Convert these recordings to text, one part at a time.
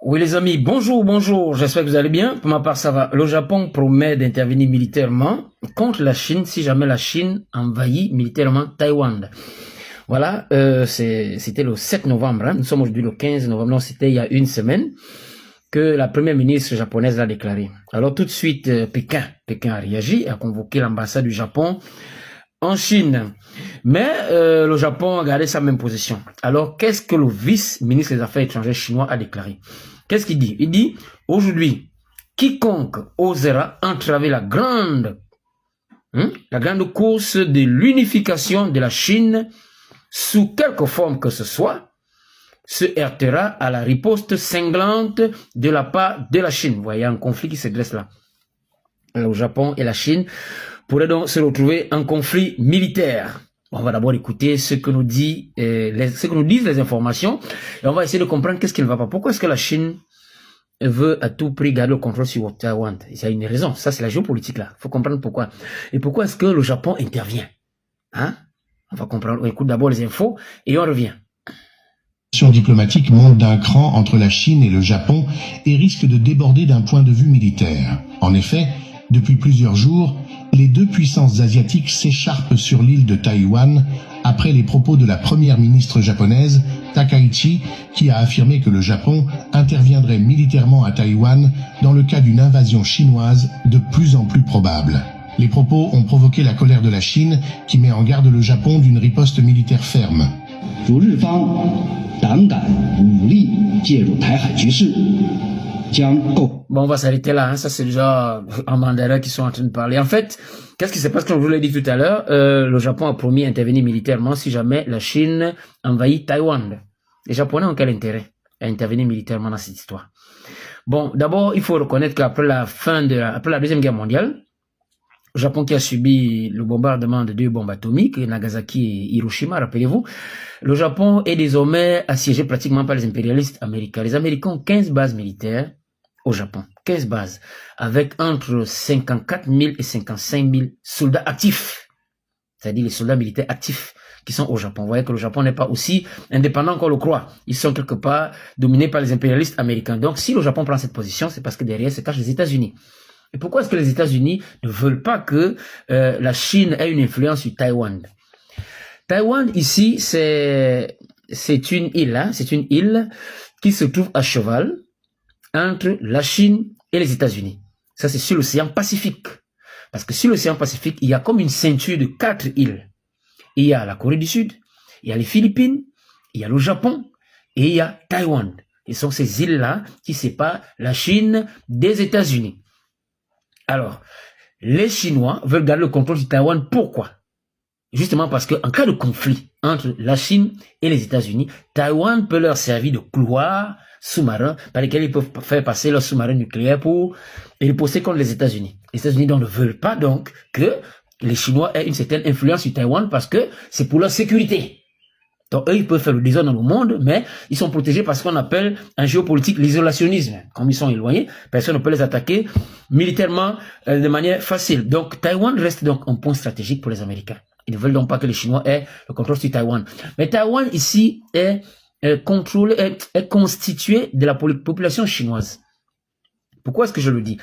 Oui les amis, bonjour, j'espère que vous allez bien. Pour ma part ça va. Le Japon promet d'intervenir militairement contre la Chine si jamais la Chine envahit militairement Taïwan. Voilà, c'était le 7 novembre, hein. Nous sommes aujourd'hui le 15 novembre, non, c'était il y a une semaine que la première ministre japonaise l'a déclaré. Alors tout de suite, Pékin a réagi, a convoqué l'ambassade du Japon en Chine. Mais le Japon a gardé sa même position. Alors, qu'est-ce que le vice-ministre des Affaires étrangères chinois a déclaré? Qu'est-ce qu'il dit? Il dit, aujourd'hui, quiconque osera entraver la grande course de l'unification de la Chine, sous quelque forme que ce soit, se heurtera à la riposte cinglante de la part de la Chine. Vous voyez un conflit qui se dresse là. Le Japon et la Chine pourraient donc se retrouver en conflit militaire. On va d'abord écouter ce que nous disent les informations et on va essayer de comprendre qu'est-ce qui ne va pas. Pourquoi est-ce que la Chine veut à tout prix garder le contrôle sur Taïwan? Il y a une raison, ça c'est la géopolitique là. Il faut comprendre pourquoi. Et pourquoi est-ce que le Japon intervient? Hein? On va comprendre. On écoute d'abord les infos et on revient. La relation diplomatique monte d'un cran entre la Chine et le Japon et risque de déborder d'un point de vue militaire. En effet, depuis plusieurs jours, les deux puissances asiatiques s'écharpent sur l'île de Taïwan après les propos de la première ministre japonaise, Takaichi, qui a affirmé que le Japon interviendrait militairement à Taïwan dans le cas d'une invasion chinoise de plus en plus probable. Les propos ont provoqué la colère de la Chine, qui met en garde le Japon d'une riposte militaire ferme. Bon, on va s'arrêter là, hein. Ça c'est déjà en mandarin qui sont en train de parler. En fait, qu'est-ce qui se passe? Comme je vous l'ai dit tout à l'heure, le Japon a promis d'intervenir militairement si jamais la Chine envahit Taïwan. Les Japonais ont quel intérêt à intervenir militairement dans cette histoire? Bon, d'abord, il faut reconnaître qu'après après la Deuxième Guerre mondiale, le Japon qui a subi le bombardement de 2 bombes atomiques, Nagasaki et Hiroshima, rappelez-vous, le Japon est désormais assiégé pratiquement par les impérialistes américains. Les Américains ont 15 bases militaires au Japon, 15 bases, avec entre 54 000 et 55 000 soldats actifs, c'est-à-dire les soldats militaires actifs qui sont au Japon. Vous voyez que le Japon n'est pas aussi indépendant qu'on le croit. Ils sont quelque part dominés par les impérialistes américains. Donc si le Japon prend cette position, c'est parce que derrière se cachent les États-Unis. Et pourquoi est-ce que les États-Unis ne veulent pas que la Chine ait une influence sur Taïwan? Taïwan, ici, c'est une île, hein, c'est une île qui se trouve à cheval entre la Chine et les États-Unis. Ça, c'est sur l'océan Pacifique. Parce que sur l'océan Pacifique, il y a comme une ceinture de 4 îles. Il y a la Corée du Sud, il y a les Philippines, il y a le Japon et il y a Taïwan. Et ce sont ces îles-là qui séparent la Chine des États-Unis. Alors, les Chinois veulent garder le contrôle sur Taïwan. Pourquoi? Justement parce qu'en cas de conflit entre la Chine et les États-Unis, Taïwan peut leur servir de couloir sous-marin par lesquels ils peuvent faire passer leurs sous-marins nucléaires pour riposter contre les États-Unis. Les États-Unis ne veulent pas donc que les Chinois aient une certaine influence sur Taïwan parce que c'est pour leur sécurité. Donc eux, ils peuvent faire le désordre dans le monde, mais ils sont protégés par ce qu'on appelle en géopolitique l'isolationnisme. Comme ils sont éloignés, personne ne peut les attaquer militairement de manière facile. Donc Taïwan reste donc un point stratégique pour les Américains. Ils ne veulent donc pas que les Chinois aient le contrôle sur Taïwan. Mais Taïwan ici est constitué de la population chinoise. Pourquoi est-ce que je le dis?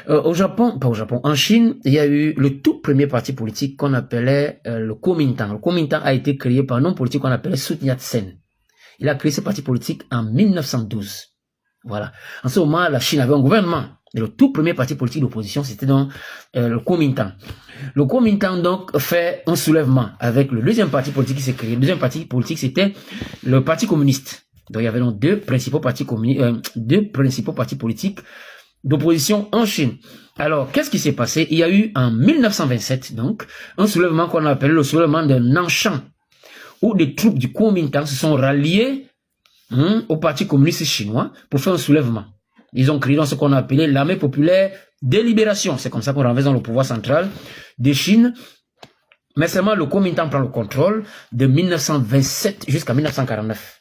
En Chine, il y a eu le tout premier parti politique qu'on appelait le Kuomintang. Le Kuomintang a été créé par un homme politique qu'on appelait Sun Yat-sen. Il a créé ce parti politique en 1912. Voilà. En ce moment, la Chine avait un gouvernement. Et le tout premier parti politique d'opposition, c'était donc le Kuomintang. Le Kuomintang donc fait un soulèvement avec le deuxième parti politique qui s'est créé. Le deuxième parti politique, c'était le Parti communiste. Donc il y avait donc deux principaux partis politiques d'opposition en Chine. Alors, qu'est-ce qui s'est passé? Il y a eu en 1927, donc, un soulèvement qu'on appelle le soulèvement de Nanshan, où des troupes du Kuomintang se sont ralliées au Parti communiste chinois pour faire un soulèvement. Ils ont créé dans ce qu'on a appelé l'armée populaire de libération. C'est comme ça qu'on renverse dans le pouvoir central de Chine. Mais seulement le Kuomintang prend le contrôle de 1927 jusqu'à 1949.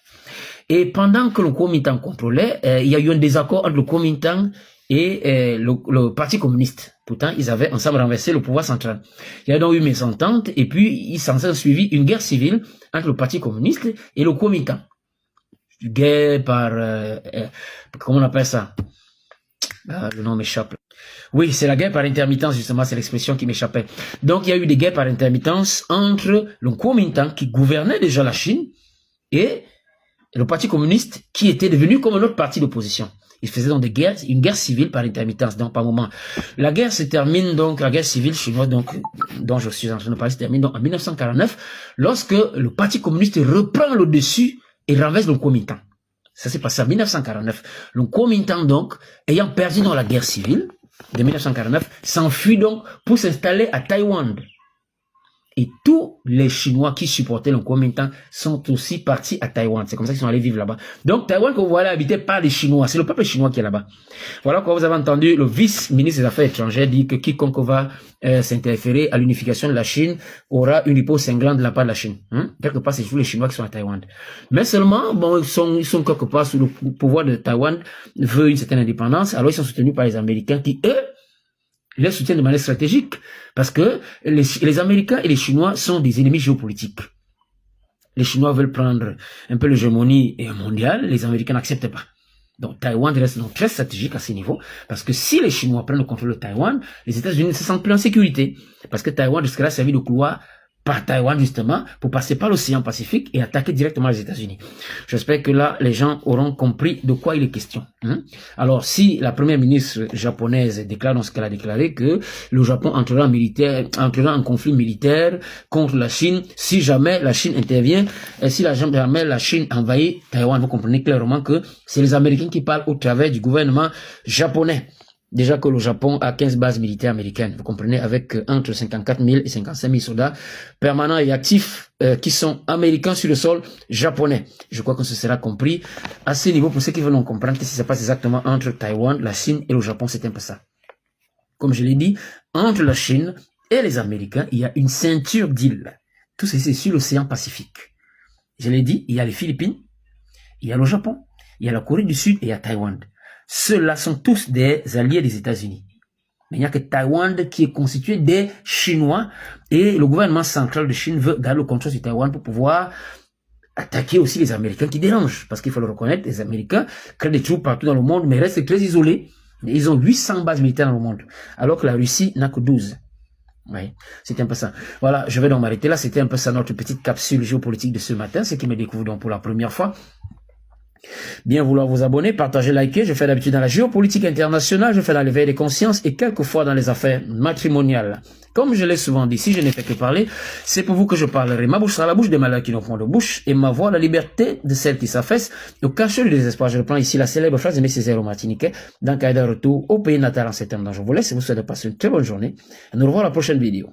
Et pendant que le Kuomintang contrôlait, il y a eu un désaccord entre le Kuomintang et le Parti communiste. Pourtant, ils avaient ensemble renversé le pouvoir central. Il y a donc eu mésentente et puis il s'en est suivi une guerre civile entre le Parti communiste et le Kuomintang. guerre par, comment on appelle ça? Le nom m'échappe. Oui, c'est la guerre par intermittence, justement, c'est l'expression qui m'échappait. Donc, il y a eu des guerres par intermittence entre le Kuomintang, qui gouvernait déjà la Chine, et le Parti communiste, qui était devenu comme un autre parti d'opposition. Il faisait donc des guerres, une guerre civile par intermittence, donc par moment. La guerre se termine donc, la guerre civile chinoise, donc, dont je suis en train de parler, se termine donc en 1949, lorsque le Parti communiste reprend le dessus et renverse le Kuomintang. Ça s'est passé en 1949. Le Kuomintang, donc, ayant perdu dans la guerre civile de 1949, s'enfuit donc pour s'installer à Taïwan. Et tous les Chinois qui supportaient le Kuomintang sont aussi partis à Taïwan. C'est comme ça qu'ils sont allés vivre là-bas. Donc, Taïwan, que vous voyez, habité par les Chinois. C'est le peuple chinois qui est là-bas. Voilà quoi, vous avez entendu le vice-ministre des Affaires étrangères dire que quiconque va s'interférer à l'unification de la Chine aura une riposte cinglante de la part de la Chine. Quelque part, c'est tous les Chinois qui sont à Taïwan. Mais seulement, bon, ils sont quelque part sous le pouvoir de Taïwan, veut une certaine indépendance. Alors, ils sont soutenus par les Américains qui, eux, les soutiennent de manière stratégique, parce que les Américains et les Chinois sont des ennemis géopolitiques. Les Chinois veulent prendre un peu l'hégémonie mondiale, les Américains n'acceptent pas. Donc Taïwan reste donc très stratégique à ce niveau, parce que si les Chinois prennent le contrôle de Taïwan, les États-Unis ne se sentent plus en sécurité, parce que Taïwan jusqu'à là servi de couloir par Taïwan justement pour passer par l'océan Pacifique et attaquer directement les États-Unis. J'espère que là les gens auront compris de quoi il est question. Alors si la première ministre japonaise déclare dans ce qu'elle a déclaré que le Japon entrera en conflit militaire contre la Chine si jamais la Chine intervient, et si jamais la Chine envahit Taïwan, vous comprenez clairement que c'est les Américains qui parlent au travers du gouvernement japonais. Déjà que le Japon a 15 bases militaires américaines, vous comprenez, avec entre 54 000 et 55 000 soldats permanents et actifs qui sont américains sur le sol japonais. Je crois que ce sera compris à ce niveau pour ceux qui veulent comprendre que si ça passe exactement entre Taïwan, la Chine et le Japon, c'est un peu ça. Comme je l'ai dit, entre la Chine et les Américains, il y a une ceinture d'îles. Tout ceci c'est sur l'océan Pacifique. Je l'ai dit, il y a les Philippines, il y a le Japon, il y a la Corée du Sud et il y a Taïwan. Ceux-là sont tous des alliés des États-Unis. Mais il n'y a que Taïwan qui est constitué des Chinois et le gouvernement central de Chine veut garder le contrôle sur Taïwan pour pouvoir attaquer aussi les Américains qui dérangent. Parce qu'il faut le reconnaître, les Américains créent des troupes partout dans le monde mais restent très isolés. Ils ont 800 bases militaires dans le monde, alors que la Russie n'a que 12. Oui, c'était un peu ça. Voilà, je vais donc m'arrêter là. C'était un peu ça notre petite capsule géopolitique de ce matin, ce qui me découvre donc pour la première fois. Bien vouloir vous abonner, partager, liker. Je fais d'habitude dans la géopolitique internationale, je fais dans l'éveil des consciences et quelquefois dans les affaires matrimoniales. Comme je l'ai souvent dit, si je n'ai fait que parler, c'est pour vous que je parlerai. Ma bouche sera la bouche des malheurs qui n'ont point de bouche et ma voix la liberté de celles qui s'affaissent. Au cachot du désespoir, je reprends ici la célèbre phrase de M. Césaire au Martiniquais dans Caïda Retour au pays natal en ces termes dont je vous laisse et vous souhaite de passer une très bonne journée. Et nous revoyons la prochaine vidéo.